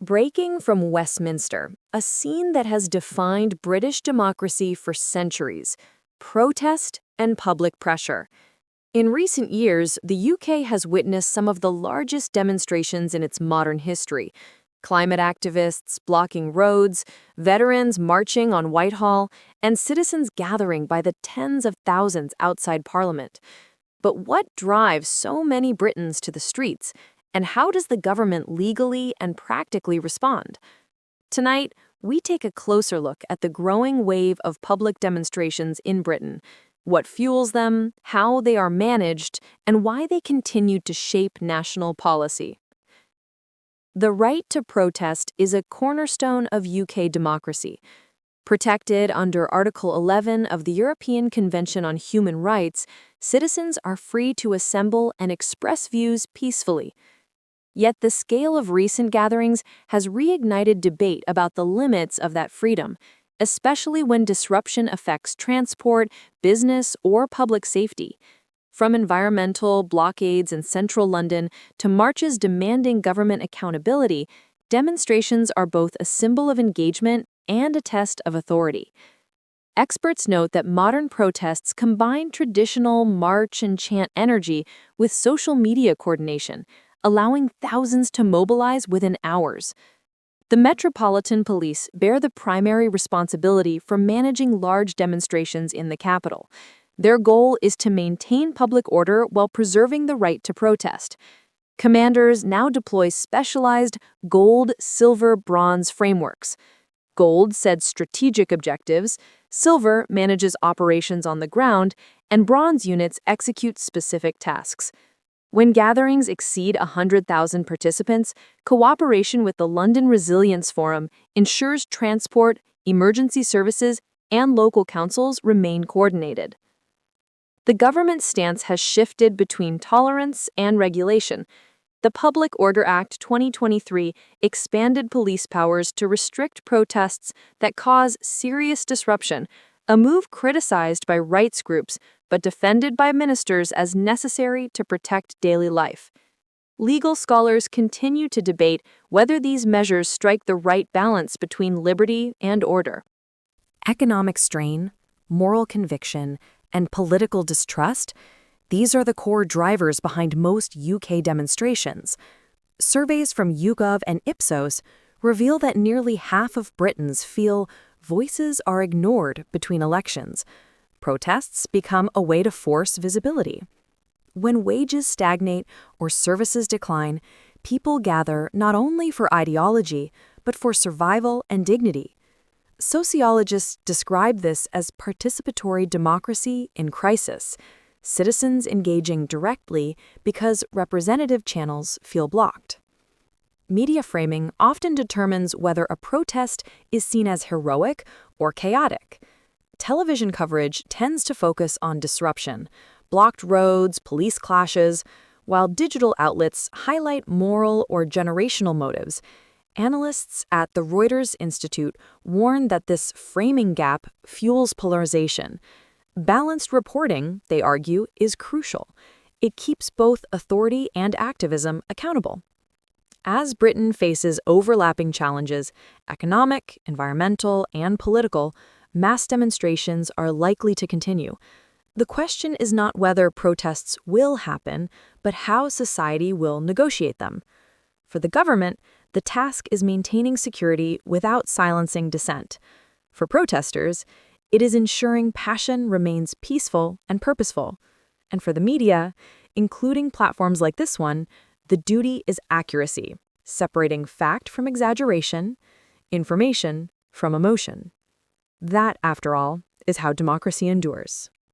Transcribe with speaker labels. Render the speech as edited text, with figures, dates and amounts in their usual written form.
Speaker 1: Breaking from Westminster, a scene that has defined British democracy for centuries, protest and public pressure. In recent years, the UK has witnessed some of the largest demonstrations in its modern history. Climate activists blocking roads, veterans marching on Whitehall, and citizens gathering by the tens of thousands outside Parliament. But what drives so many Britons to the streets? And how does the government legally and practically respond? Tonight, we take a closer look at the growing wave of public demonstrations in Britain, what fuels them, how they are managed, and why they continue to shape national policy. The right to protest is a cornerstone of UK democracy. Protected under Article 11 of the European Convention on Human Rights, citizens are free to assemble and express views peacefully. Yet the scale of recent gatherings has reignited debate about the limits of that freedom, especially when disruption affects transport, business, or public safety. From environmental blockades in central London to marches demanding government accountability, demonstrations are both a symbol of engagement and a test of authority. Experts note that modern protests combine traditional march and chant energy with social media coordination, allowing thousands to mobilize within hours. The Metropolitan Police bear the primary responsibility for managing large demonstrations in the capital. Their goal is to maintain public order while preserving the right to protest. Commanders now deploy specialized gold, silver, bronze frameworks. Gold sets strategic objectives, silver manages operations on the ground, and bronze units execute specific tasks. When gatherings exceed 100,000 participants, cooperation with the London Resilience Forum ensures transport, emergency services, and local councils remain coordinated. The government's stance has shifted between tolerance and regulation. The Public Order Act 2023 expanded police powers to restrict protests that cause serious disruption, a move criticized by rights groups but defended by ministers as necessary to protect daily life. Legal scholars continue to debate whether these measures strike the right balance between liberty and order. Economic strain, moral conviction, and political distrust, these are the core drivers behind most UK demonstrations. Surveys from YouGov and Ipsos reveal that nearly half of Britons feel voices are ignored between elections. Protests become a way to force visibility. When wages stagnate or services decline, people gather not only for ideology, but for survival and dignity. Sociologists describe this as participatory democracy in crisis, citizens engaging directly because representative channels feel blocked. Media framing often determines whether a protest is seen as heroic or chaotic. Television coverage tends to focus on disruption, blocked roads, police clashes, while digital outlets highlight moral or generational motives. Analysts at the Reuters Institute warn that this framing gap fuels polarization. Balanced reporting, they argue, is crucial. It keeps both authority and activism accountable. As Britain faces overlapping challenges, economic, environmental, and political, mass demonstrations are likely to continue. The question is not whether protests will happen, but how society will negotiate them. For the government, the task is maintaining security without silencing dissent. For protesters, it is ensuring passion remains peaceful and purposeful. And for the media, including platforms like this one, the duty is accuracy, separating fact from exaggeration, information from emotion. That, after all, is how democracy endures.